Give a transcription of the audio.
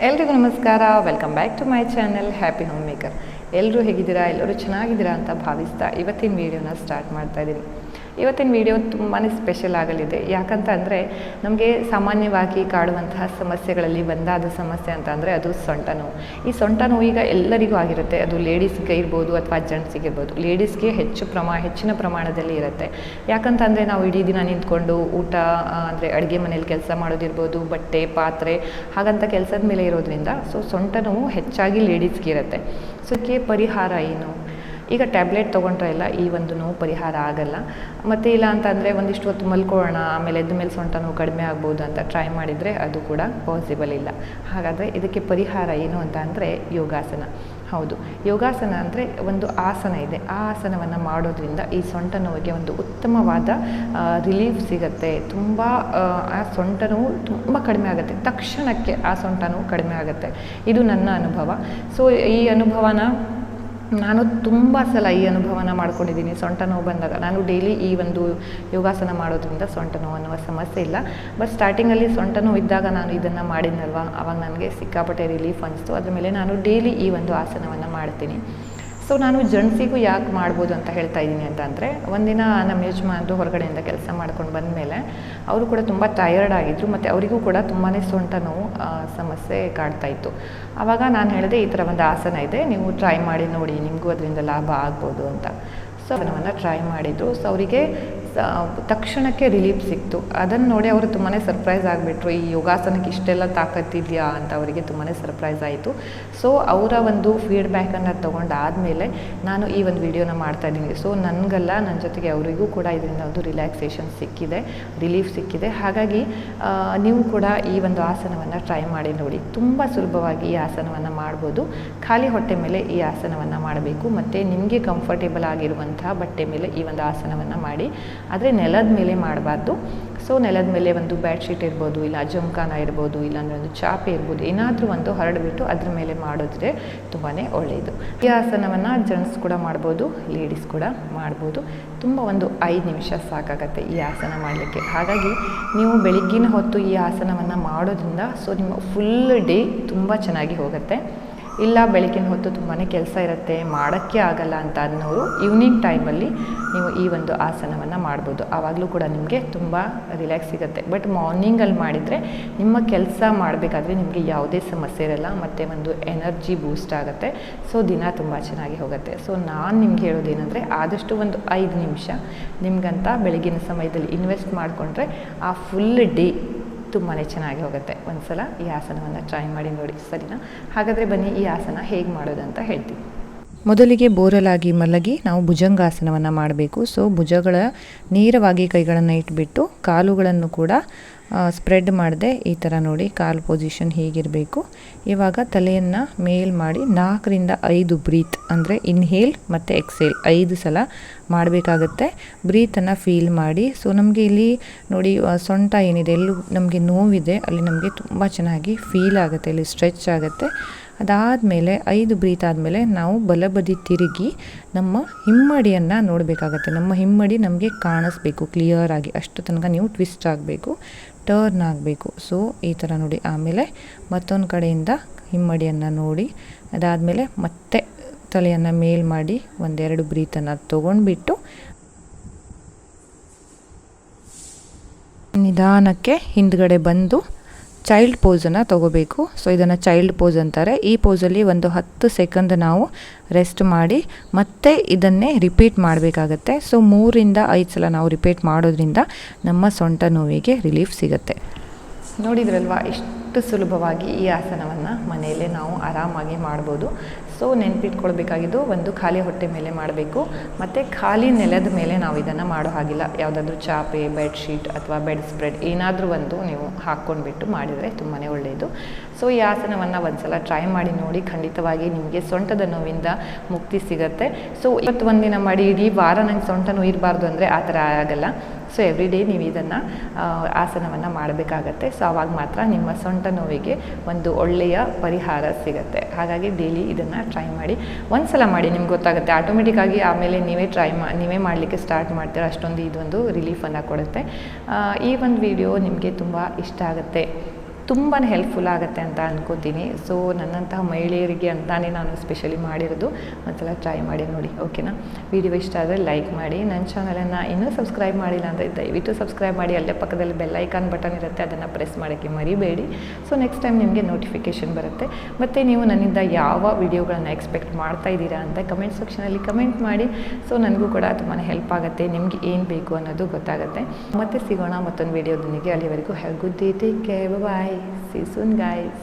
ಎಲ್ರಿಗೂ ನಮಸ್ಕಾರ. Welcome back to my channel happy home maker. ಎಲ್ಲರೂ ಹೇಗಿದ್ದೀರಾ? ಎಲ್ಲರೂ ಚೆನ್ನಾಗಿದ್ದೀರಾ ಅಂತ ಭಾವಿಸ್ತಾ ಇವತ್ತಿನ ವೀಡಿಯೋನ ಸ್ಟಾರ್ಟ್ ಮಾಡ್ತಾ ಇದ್ದೀನಿ. ಇವತ್ತಿನ ವೀಡಿಯೋ ತುಂಬಾ ಸ್ಪೆಷಲ್ ಆಗಲಿದೆ. ಯಾಕಂತ ಅಂದರೆ ನಮಗೆ ಸಾಮಾನ್ಯವಾಗಿ ಕಾಡುವಂತಹ ಸಮಸ್ಯೆಗಳಲ್ಲಿ ಒಂದಾದ ಸಮಸ್ಯೆ ಅಂತ ಅಂದರೆ ಅದು ಸೊಂಟ ನೋವು. ಈ ಸೊಂಟ ನೋವು ಈಗ ಎಲ್ಲರಿಗೂ ಆಗಿರುತ್ತೆ. ಅದು ಲೇಡೀಸ್ಗೆ ಇರ್ಬೋದು ಅಥವಾ ಜೆಂಟ್ಸಿಗೆ ಇರ್ಬೋದು. ಲೇಡೀಸ್ಗೆ ಹೆಚ್ಚಿನ ಪ್ರಮಾಣದಲ್ಲಿ ಇರುತ್ತೆ. ಯಾಕಂತ ಅಂದರೆ ನಾವು ಇಡೀ ದಿನ ನಿಂತ್ಕೊಂಡು ಊಟ ಅಂದರೆ ಅಡುಗೆ ಮನೇಲಿ ಕೆಲಸ ಮಾಡೋದಿರ್ಬೋದು, ಬಟ್ಟೆ ಪಾತ್ರೆ ಹಾಗಂತ ಕೆಲಸದ ಮೇಲೆ ಇರೋದ್ರಿಂದ ಸೊಂಟ ನೋವು ಹೆಚ್ಚಾಗಿ ಲೇಡೀಸ್ಗೆ ಇರುತ್ತೆ. ಸೊ ಇದಕ್ಕೆ ಪರಿಹಾರ ಏನು? ಈಗ ಟ್ಯಾಬ್ಲೆಟ್ ತೊಗೊಂಡ್ರೆ ಎಲ್ಲ ಈ ಒಂದು ನೋವು ಪರಿಹಾರ ಆಗಲ್ಲ. ಮತ್ತು ಇಲ್ಲ ಅಂತಂದರೆ ಒಂದಿಷ್ಟು ಹೊತ್ತು ಮಲ್ಕೊಳ್ಳೋಣ, ಆಮೇಲೆ ಎದ್ದ ಮೇಲೆ ಸೊಂಟ ನೋವು ಕಡಿಮೆ ಆಗ್ಬೋದು ಅಂತ ಟ್ರೈ ಮಾಡಿದರೆ ಅದು ಕೂಡ ಪಾಸಿಬಲ್ ಇಲ್ಲ. ಹಾಗಾದರೆ ಇದಕ್ಕೆ ಪರಿಹಾರ ಏನು ಅಂತ ಅಂದರೆ ಯೋಗಾಸನ. ಹೌದು, ಯೋಗಾಸನ ಅಂದರೆ ಒಂದು ಆಸನ ಇದೆ. ಆ ಆಸನವನ್ನು ಮಾಡೋದ್ರಿಂದ ಈ ಸೊಂಟ ನೋವಿಗೆ ಒಂದು ಉತ್ತಮವಾದ ರಿಲೀಫ್ ಸಿಗುತ್ತೆ. ತುಂಬ ಆ ಸೊಂಟ ನೋವು ತುಂಬ ಕಡಿಮೆ ಆಗುತ್ತೆ. ತಕ್ಷಣಕ್ಕೆ ಆ ಸೊಂಟ ನೋವು ಕಡಿಮೆ ಆಗುತ್ತೆ. ಇದು ನನ್ನ ಅನುಭವ. ಸೊ ಈ ಅನುಭವನ ನಾನು ತುಂಬ ಸಲ ಮಾಡ್ಕೊಂಡಿದ್ದೀನಿ. ಸೊಂಟ ನೋವು ಬಂದಾಗ ನಾನು ಡೈಲಿ ಈ ಒಂದು ಯೋಗಾಸನ ಮಾಡೋದ್ರಿಂದ ಸೊಂಟ ನೋವು ಅನ್ನುವ ಸಮಸ್ಯೆ ಇಲ್ಲ. ಬಟ್ ಸ್ಟಾರ್ಟಿಂಗಲ್ಲಿ ಸೊಂಟ ನೋವು ಇದ್ದಾಗ ನಾನು ಇದನ್ನು ಮಾಡಿದ್ನಲ್ವ, ಆವಾಗ ನನಗೆ ಸಿಕ್ಕಾಪಟ್ಟೆ ರಿಲೀಫ್ ಅನಿಸ್ತು. ಅದ್ರ ಮೇಲೆ ನಾನು ಡೈಲಿ ಈ ಒಂದು ಆಸನವನ್ನು ಮಾಡ್ತೀನಿ. ಸೊ ನಾನು ಜೆಂಟ್ಸಿಗೂ ಯಾಕೆ ಮಾಡ್ಬೋದು ಅಂತ ಹೇಳ್ತಾ ಇದ್ದೀನಿ ಅಂತ ಅಂದರೆ, ಒಂದಿನ ನಮ್ಮ ಯಜಮಾನರು ಹೊರಗಡೆಯಿಂದ ಕೆಲಸ ಮಾಡ್ಕೊಂಡು ಬಂದಮೇಲೆ ಅವರು ಕೂಡ ತುಂಬ ಟಯರ್ಡ್ ಆಗಿದ್ದರು ಮತ್ತು ಅವರಿಗೂ ಕೂಡ ತುಂಬಾ ಸೊಂಟ ನೋವು ಸಮಸ್ಯೆ ಕಾಡ್ತಾಯಿತ್ತು. ಆವಾಗ ನಾನು ಹೇಳಿದೆ, ಈ ಥರ ಒಂದು ಆಸನ ಇದೆ, ನೀವು ಟ್ರೈ ಮಾಡಿ ನೋಡಿ, ನಿಮಗೂ ಅದರಿಂದ ಲಾಭ ಆಗ್ಬೋದು ಅಂತ. ಸೊ ಅದನ್ನು ಟ್ರೈ ಮಾಡಿದರು. ಸೊ ಅವರಿಗೆ ತಕ್ಷಣಕ್ಕೆ ರಿಲೀಫ್ ಸಿಕ್ತು. ಅದನ್ನು ನೋಡಿ ಅವರು ತುಂಬಾ ಸರ್ಪ್ರೈಸ್ ಆಗಿಬಿಟ್ರು. ಈ ಯೋಗಾಸನಕ್ಕೆ ಇಷ್ಟೆಲ್ಲ ತಾಕತ್ತಿದೆಯಾ ಅಂತ ಅವರಿಗೆ ತುಂಬಾ ಸರ್ಪ್ರೈಸ್ ಆಯಿತು. ಸೊ ಅವರ ಒಂದು ಫೀಡ್ಬ್ಯಾಕನ್ನು ತೊಗೊಂಡಾದಮೇಲೆ ನಾನು ಈ ಒಂದು ವಿಡಿಯೋನ ಮಾಡ್ತಾಯಿದ್ದೀನಿ. ಸೊ ನನಗಲ್ಲ, ನನ್ನ ಜೊತೆಗೆ ಅವರಿಗೂ ಕೂಡ ಇದರಿಂದ ಒಂದು ರಿಲ್ಯಾಕ್ಸೇಷನ್ ಸಿಕ್ಕಿದೆ, ರಿಲೀಫ್ ಸಿಕ್ಕಿದೆ. ಹಾಗಾಗಿ ನೀವು ಕೂಡ ಈ ಒಂದು ಆಸನವನ್ನು ಟ್ರೈ ಮಾಡಿ ನೋಡಿ. ತುಂಬ ಸುಲಭವಾಗಿ ಈ ಆಸನವನ್ನು ಮಾಡ್ಬೋದು. ಖಾಲಿ ಹೊಟ್ಟೆ ಮೇಲೆ ಈ ಆಸನವನ್ನು ಮಾಡಬೇಕು ಮತ್ತು ನಿಮಗೆ ಕಂಫರ್ಟೇಬಲ್ ಆಗಿರುವಂಥ ಬಟ್ಟೆ ಮೇಲೆ ಈ ಒಂದು ಆಸನವನ್ನು ಮಾಡಿ. ಆದರೆ ನೆಲದ ಮೇಲೆ ಮಾಡಬಾರ್ದು. ಸೊ ನೆಲದ ಮೇಲೆ ಒಂದು ಬೆಡ್ಶೀಟ್ ಇರ್ಬೋದು, ಇಲ್ಲ ಜಮಖಾನ ಇರ್ಬೋದು, ಇಲ್ಲಾಂದರೆ ಒಂದು ಚಾಪೆ ಇರ್ಬೋದು, ಏನಾದರೂ ಒಂದು ಹರಡಿಬಿಟ್ಟು ಅದ್ರ ಮೇಲೆ ಮಾಡಿದ್ರೆ ತುಂಬಾ ಒಳ್ಳೆಯದು. ಈ ಆಸನವನ್ನು ಜೆಂಟ್ಸ್ ಕೂಡ ಮಾಡ್ಬೋದು, ಲೇಡೀಸ್ ಕೂಡ ಮಾಡ್ಬೋದು. ತುಂಬ ಒಂದು 5 ನಿಮಿಷ ಸಾಕಾಗತ್ತೆ ಈ ಆಸನ ಮಾಡಲಿಕ್ಕೆ. ಹಾಗಾಗಿ ನೀವು ಬೆಳಗ್ಗಿನ ಹೊತ್ತು ಈ ಆಸನವನ್ನು ಮಾಡೋದ್ರಿಂದ ನಿಮ್ಮ ಫುಲ್ ಡೇ ತುಂಬ ಚೆನ್ನಾಗಿ ಹೋಗುತ್ತೆ. ಇಲ್ಲ ಬೆಳಗಿನ ಹೊತ್ತು ತುಂಬಾ ಕೆಲಸ ಇರುತ್ತೆ, ಮಾಡೋಕ್ಕೆ ಆಗಲ್ಲ ಅಂತ ಅನ್ನೋರು ಈವ್ನಿಂಗ್ ಟೈಮಲ್ಲಿ ನೀವು ಈ ಒಂದು ಆಸನವನ್ನು ಮಾಡ್ಬೋದು. ಆವಾಗಲೂ ಕೂಡ ನಿಮಗೆ ತುಂಬ ರಿಲ್ಯಾಕ್ಸ್ ಸಿಗುತ್ತೆ. ಬಟ್ ಮಾರ್ನಿಂಗಲ್ಲಿ ಮಾಡಿದರೆ ನಿಮ್ಮ ಕೆಲಸ ಮಾಡಬೇಕಾದ್ರೆ ನಿಮಗೆ ಯಾವುದೇ ಸಮಸ್ಯೆ ಇರಲ್ಲ ಮತ್ತು ಒಂದು ಎನರ್ಜಿ ಬೂಸ್ಟ್ ಆಗುತ್ತೆ. ಸೊ ದಿನ ತುಂಬ ಚೆನ್ನಾಗಿ ಹೋಗುತ್ತೆ. ಸೊ ನಾನು ನಿಮ್ಗೆ ಹೇಳೋದೇನೆಂದರೆ, ಆದಷ್ಟು ಒಂದು 5 ನಿಮಿಷ ನಿಮಗಂತ ಬೆಳಗಿನ ಸಮಯದಲ್ಲಿ ಇನ್ವೆಸ್ಟ್ ಮಾಡಿಕೊಂಡ್ರೆ ಆ ಫುಲ್ ಡೇ ತುಂಬಾ ಚೆನ್ನಾಗಿ ಹೋಗುತ್ತೆ. ಒಂದು ಸಲ ಈ ಆಸನವನ್ನು ಟ್ರೈ ಮಾಡಿ ನೋಡಿ, ಸರಿನಾ? ಹಾಗಾದರೆ ಬನ್ನಿ ಈ ಆಸನ ಹೇಗೆ ಮಾಡೋದಂತ ಹೇಳ್ತೀವಿ. ಮೊದಲಿಗೆ ಬೋರಲಾಗಿ ಮಲಗಿ ನಾವು ಭುಜಂಗಾಸನವನ್ನು ಮಾಡಬೇಕು. ಸೊ ಭುಜಗಳ ನೇರವಾಗಿ ಕೈಗಳನ್ನು ಇಟ್ಬಿಟ್ಟು ಕಾಲುಗಳನ್ನು ಕೂಡ ಸ್ಪ್ರೆಡ್ ಮಾಡದೆ ಈ ಥರ ನೋಡಿ, ಕಾಲು ಪೊಸಿಷನ್ ಹೀಗಿರಬೇಕು. ಇವಾಗ ತಲೆಯನ್ನು ಮೇಲ್ ಮಾಡಿ 4 ರಿಂದ 5 ಬ್ರೀತ್ ಅಂದರೆ ಇನ್ಹೇಲ್ ಮತ್ತು ಎಕ್ಸೇಲ್ 5 ಸಲ ಮಾಡಬೇಕಾಗತ್ತೆ. ಬ್ರೀತನ್ನು ಫೀಲ್ ಮಾಡಿ. ಸೊ ನಮಗೆ ಇಲ್ಲಿ ನೋಡಿ, ಸೊಂಟ ಏನಿದೆ ಎಲ್ಲೂ ನಮಗೆ ನೋವಿದೆ, ಅಲ್ಲಿ ನಮಗೆ ತುಂಬ ಚೆನ್ನಾಗಿ ಫೀಲ್ ಆಗುತ್ತೆ, ಇಲ್ಲಿ ಸ್ಟ್ರೆಚ್ ಆಗುತ್ತೆ. ಅದಾದಮೇಲೆ 5 ಬ್ರೀತ್ ಆದಮೇಲೆ ನಾವು ಬಲಬದಿ ತಿರುಗಿ ನಮ್ಮ ಹಿಮ್ಮಡಿಯನ್ನು ನೋಡಬೇಕಾಗತ್ತೆ. ನಮ್ಮ ಹಿಮ್ಮಡಿ ನಮಗೆ ಕಾಣಿಸ್ಬೇಕು ಕ್ಲಿಯರಾಗಿ, ಅಷ್ಟು ತನಕ ನೀವು ಟ್ವಿಸ್ಟ್ ಆಗಬೇಕು, ಟರ್ನ್ ಆಗಬೇಕು. ಸೊ ಈ ಥರ ನೋಡಿ. ಆಮೇಲೆ ಮತ್ತೊಂದು ಕಡೆಯಿಂದ ಹಿಮ್ಮಡಿಯನ್ನು ನೋಡಿ, ಅದಾದಮೇಲೆ ಮತ್ತೆ ತಲೆಯನ್ನು ಮೇಲ್ ಮಾಡಿ 1-2 ಬ್ರೀತನ್ನು ತೊಗೊಂಡ್ಬಿಟ್ಟು ನಿಧಾನಕ್ಕೆ ಹಿಂದ್ಗಡೆ ಬಂದು ಚೈಲ್ಡ್ ಪೋಸನ್ನು ತೊಗೋಬೇಕು. ಸೊ ಇದನ್ನು ಚೈಲ್ಡ್ ಪೋಸ್ ಅಂತಾರೆ. ಈ ಪೋಸಲ್ಲಿ ಒಂದು 10 ಸೆಕೆಂಡ್ ನಾವು ರೆಸ್ಟ್ ಮಾಡಿ ಮತ್ತೆ ಇದನ್ನೇ ರಿಪೀಟ್ ಮಾಡಬೇಕಾಗತ್ತೆ. ಸೊ 3 ರಿಂದ 5 ಸಲ ನಾವು ರಿಪೀಟ್ ಮಾಡೋದ್ರಿಂದ ನಮ್ಮ ಸೊಂಟ ನೋವಿಗೆ ರಿಲೀಫ್ ಸಿಗುತ್ತೆ. ನೋಡಿದ್ರಲ್ವಾ, ಎಷ್ಟು ಸುಲಭವಾಗಿ ಈ ಆಸನವನ್ನು ಮನೆಯಲ್ಲೇ ನಾವು ಆರಾಮಾಗಿ ಮಾಡ್ಬೋದು. ಸೊ ನೆನಪಿಟ್ಕೊಳ್ಬೇಕಾಗಿದ್ದು, ಒಂದು ಖಾಲಿ ಹೊಟ್ಟೆ ಮೇಲೆ ಮಾಡಬೇಕು ಮತ್ತು ಖಾಲಿ ನೆಲದ ಮೇಲೆ ನಾವು ಇದನ್ನು ಮಾಡೋ ಹಾಗಿಲ್ಲ. ಯಾವುದಾದ್ರೂ ಚಾಪೆ, ಬೆಡ್ಶೀಟ್ ಅಥವಾ ಬೆಡ್ ಸ್ಪ್ರೆಡ್ ಏನಾದರೂ ಒಂದು ನೀವು ಹಾಕ್ಕೊಂಡ್ಬಿಟ್ಟು ಮಾಡಿದರೆ ತುಂಬಾ ಒಳ್ಳೆಯದು. ಸೊ ಈ ಆಸನವನ್ನು ಒಂದು ಸಲ ಟ್ರೈ ಮಾಡಿ ನೋಡಿ, ಖಂಡಿತವಾಗಿ ನಿಮಗೆ ಸೊಂಟದ ನೋವಿಂದ ಮುಕ್ತಿ ಸಿಗುತ್ತೆ. ಸೊ ಇವತ್ತು ಒಂದಿನ ಮಾಡಿ ಇಡೀ ವಾರ ನಂಗೆ ಸೊಂಟ ನೋವು ಇರಬಾರ್ದು ಅಂದರೆ ಆ ಥರ ಆಗಲ್ಲ. ಸೊ ಎವ್ರಿ ಡೇ ನೀವು ಇದನ್ನು ಆಸನವನ್ನು ಮಾಡಬೇಕಾಗತ್ತೆ. ಸೊ ಆವಾಗ ಮಾತ್ರ ನಿಮ್ಮ ಸೊಂಟ ನೋವಿಗೆ ಒಂದು ಒಳ್ಳೆಯ ಪರಿಹಾರ ಸಿಗುತ್ತೆ. ಹಾಗಾಗಿ ಡೈಲಿ ಇದನ್ನು ಟ್ರೈ ಮಾಡಿ. ಒಂದು ಸಲ ಮಾಡಿ ನಿಮ್ಗೆ ಗೊತ್ತಾಗುತ್ತೆ ಆಟೋಮೆಟಿಕ್ಕಾಗಿ. ಆಮೇಲೆ ನೀವೇ ಮಾಡಲಿಕ್ಕೆ ಸ್ಟಾರ್ಟ್ ಮಾಡ್ತೀರಾ. ಅಷ್ಟೊಂದು ಇದೊಂದು ರಿಲೀಫನ್ನು ಕೊಡುತ್ತೆ. ಈ ಒಂದು ವಿಡಿಯೋ ನಿಮಗೆ ತುಂಬ ಇಷ್ಟ ಆಗುತ್ತೆ ತುಂಬಾ ಹೆಲ್ಪ್ಫುಲ್ ಆಗುತ್ತೆ ಅಂತ ಅನ್ಕೋತೀನಿ. ಸೊ ನನ್ನಂತಹ ಮಹಿಳೆಯರಿಗೆ ಅಂತಾನೆ ನಾನು ಸ್ಪೆಷಲಿ ಮಾಡಿರೋದು. ಒಂದ್ಸಲ ಟ್ರೈ ಮಾಡಿ ನೋಡಿ, ಓಕೆನಾ? ವಿಡಿಯೋ ಇಷ್ಟ ಆದರೆ ಲೈಕ್ ಮಾಡಿ. ನನ್ನ ಚಾನಲನ್ನು ಇನ್ನೂ ಸಬ್ಸ್ಕ್ರೈಬ್ ಮಾಡಿಲ್ಲ ಅಂದರೆ ದಯವಿಟ್ಟು ಸಬ್ಸ್ಕ್ರೈಬ್ ಮಾಡಿ. ಅಲ್ಲೇ ಪಕ್ಕದಲ್ಲಿ ಬೆಲ್ ಐಕಾನ್ ಬಟನ್ ಇರುತ್ತೆ, ಅದನ್ನು ಪ್ರೆಸ್ ಮಾಡೋಕ್ಕೆ ಮರಿಬೇಡಿ. ಸೊ ನೆಕ್ಸ್ಟ್ ಟೈಮ್ ನಿಮಗೆ ನೋಟಿಫಿಕೇಷನ್ ಬರುತ್ತೆ. ಮತ್ತು ನೀವು ನನ್ನಿಂದ ಯಾವ ವಿಡಿಯೋಗಳನ್ನು ಎಕ್ಸ್ಪೆಕ್ಟ್ ಮಾಡ್ತಾ ಇದ್ದೀರಾ ಅಂತ ಕಮೆಂಟ್ ಸೆಕ್ಷನಲ್ಲಿ ಕಮೆಂಟ್ ಮಾಡಿ. ಸೊ ನನಗೂ ಕೂಡ ತುಂಬಾ ಹೆಲ್ಪ್ ಆಗುತ್ತೆ, ನಿಮಗೆ ಏನು ಬೇಕು ಅನ್ನೋದು ಗೊತ್ತಾಗುತ್ತೆ. ಮತ್ತೆ ಸಿಗೋಣ ಮತ್ತೊಂದು ವಿಡಿಯೋದೊಂದಿಗೆ. ಅಲ್ಲಿವರೆಗೂ have good day, take care, bye, see soon guys.